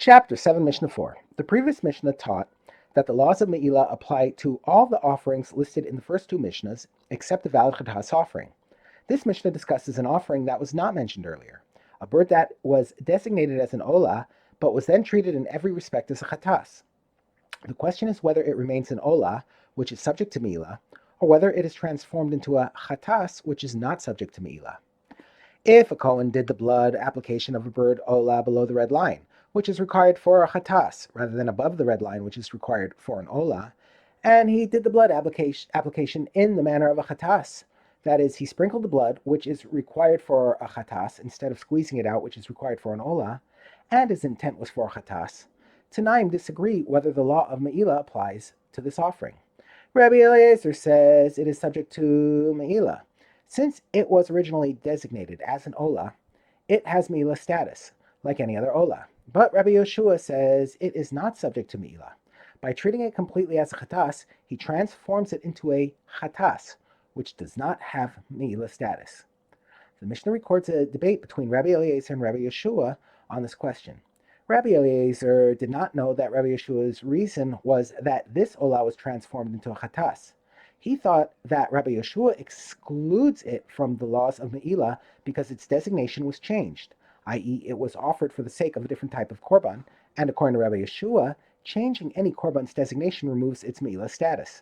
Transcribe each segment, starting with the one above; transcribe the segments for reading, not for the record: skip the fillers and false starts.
Chapter 7, Mishnah 4. The previous Mishnah taught that the laws of Me'ilah apply to all the offerings listed in the first two Mishnahs, except the valid Chatas offering. This Mishnah discusses an offering that was not mentioned earlier, a bird that was designated as an Olah, but was then treated in every respect as a Chatas. The question is whether it remains an Olah, which is subject to Me'ilah, or whether it is transformed into a Chatas, which is not subject to Me'ilah. If a Kohen did the blood application of a bird Olah below the red line, which is required for a Chatas, rather than above the red line, which is required for an Olah, and he did the blood application in the manner of a Chatas, that is, he sprinkled the blood, which is required for a Chatas, instead of squeezing it out, which is required for an Olah, and his intent was for a Chatas, Tanaim disagree whether the law of Me'ilah applies to this offering. Rabbi Eliezer says it is subject to Me'ilah. Since it was originally designated as an Olah, it has Me'ilah status, like any other Olah. But Rabbi Yoshua says it is not subject to Me'ilah. By treating it completely as a Chatas, he transforms it into a Chatas, which does not have Me'ilah status. The Mishnah records a debate between Rabbi Eliezer and Rabbi Yoshua on this question. Rabbi Eliezer did not know that Rabbi Yeshua's reason was that this Olah was transformed into a Chatas. He thought that Rabbi Yeshua excludes it from the laws of Me'ilah because its designation was changed, i.e., it was offered for the sake of a different type of korban, and according to Rabbi Yeshua, changing any korban's designation removes its Me'ilah status.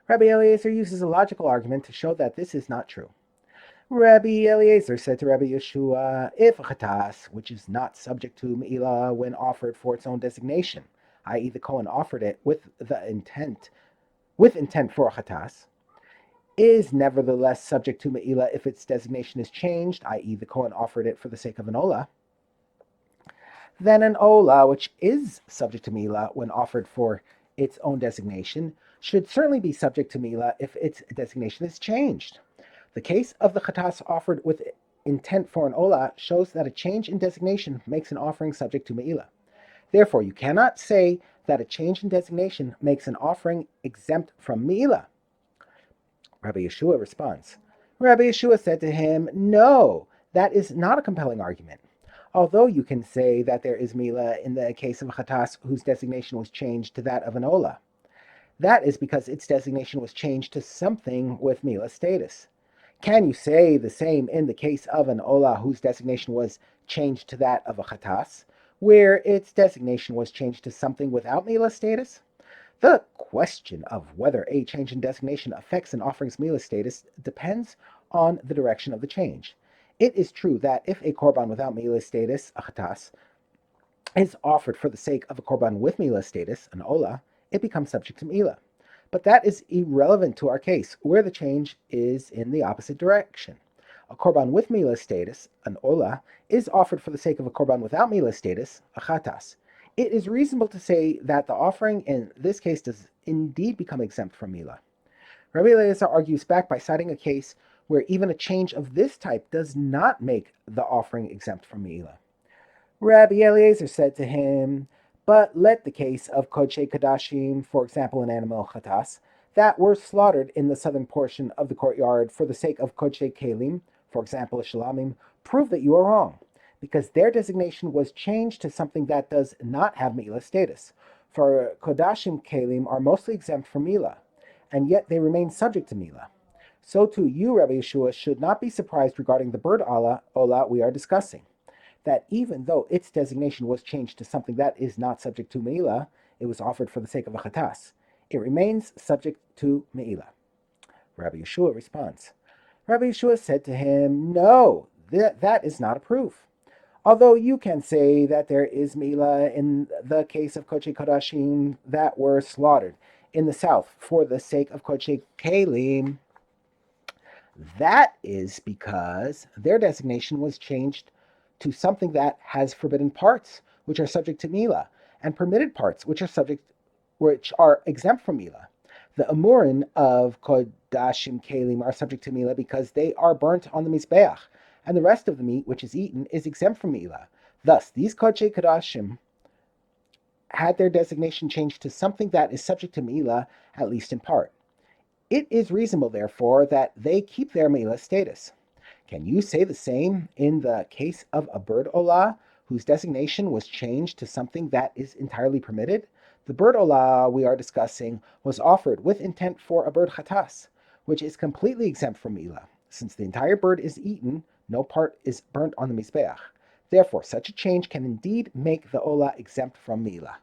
Rabbi Eliezer uses a logical argument to show that this is not true. Rabbi Eliezer said to Rabbi Yeshua, if a Chatas, which is not subject to Me'ilah when offered for its own designation, i.e., the Kohen offered it with intent for a Chatas, is nevertheless subject to Me'ilah if its designation is changed, i.e., the Kohen offered it for the sake of an Olah, then an Olah, which is subject to Me'ilah when offered for its own designation, should certainly be subject to Me'ilah if its designation is changed. The case of the Chatas offered with intent for an Olah shows that a change in designation makes an offering subject to Me'ilah. Therefore, you cannot say that a change in designation makes an offering exempt from Me'ilah. Rabbi Yeshua responds. Rabbi Yeshua said to him, no, that is not a compelling argument. Although you can say that there is Me'ilah in the case of a Chatas whose designation was changed to that of an Olah. That is because its designation was changed to something with Me'ilah status. Can you say the same in the case of an Olah whose designation was changed to that of a Chatas, where its designation was changed to something without Me'ilah status? The question of whether a change in designation affects an offering's Me'ilah status depends on the direction of the change. It is true that if a korban without Me'ilah status, a Chatas, is offered for the sake of a korban with Me'ilah status, an Olah, it becomes subject to Me'ilah. But that is irrelevant to our case, where the change is in the opposite direction. A korban with Me'ilah status, an Olah, is offered for the sake of a korban without Me'ilah status, a Chatas. It is reasonable to say that the offering in this case does indeed become exempt from Me'ilah. Rabbi Eliezer argues back by citing a case where even a change of this type does not make the offering exempt from Me'ilah. Rabbi Eliezer said to him, but let the case of Kodshei Kadashim, for example an animal Chatas, that were slaughtered in the southern portion of the courtyard for the sake of Kodshei Kelim, for example a Shalamim, prove that you are wrong, because their designation was changed to something that does not have Me'ilah status. For Kodashim Kelim are mostly exempt from Me'ilah, and yet they remain subject to Me'ilah. So too you, Rabbi Yeshua, should not be surprised regarding the bird Olah we are discussing, that even though its designation was changed to something that is not subject to Me'ilah, it was offered for the sake of a Chatas, it remains subject to Me'ilah. Rabbi Yeshua responds. Rabbi Yeshua said to him, no, that is not a proof. Although you can say that there is Me'ilah in the case of Kodshei Kodashim that were slaughtered in the south for the sake of Kodshei Kelim, that is because their designation was changed to something that has forbidden parts, which are subject to Me'ilah, and permitted parts, which are exempt from Me'ilah. The amurin of Kodashim Kelim are subject to Me'ilah because they are burnt on the Mizbeach, and the rest of the meat which is eaten is exempt from Me'ilah. Thus, these Kodshei Kodashim had their designation changed to something that is subject to Me'ilah, at least in part. It is reasonable, therefore, that they keep their Me'ilah status. Can you say the same in the case of a bird Olah, whose designation was changed to something that is entirely permitted, the bird olah we are discussing was offered with intent for a bird chatas, which is completely exempt from milah. Since the entire bird is eaten, no part is burnt on the mizbeach. Therefore, such a change can indeed make the olah exempt from milah.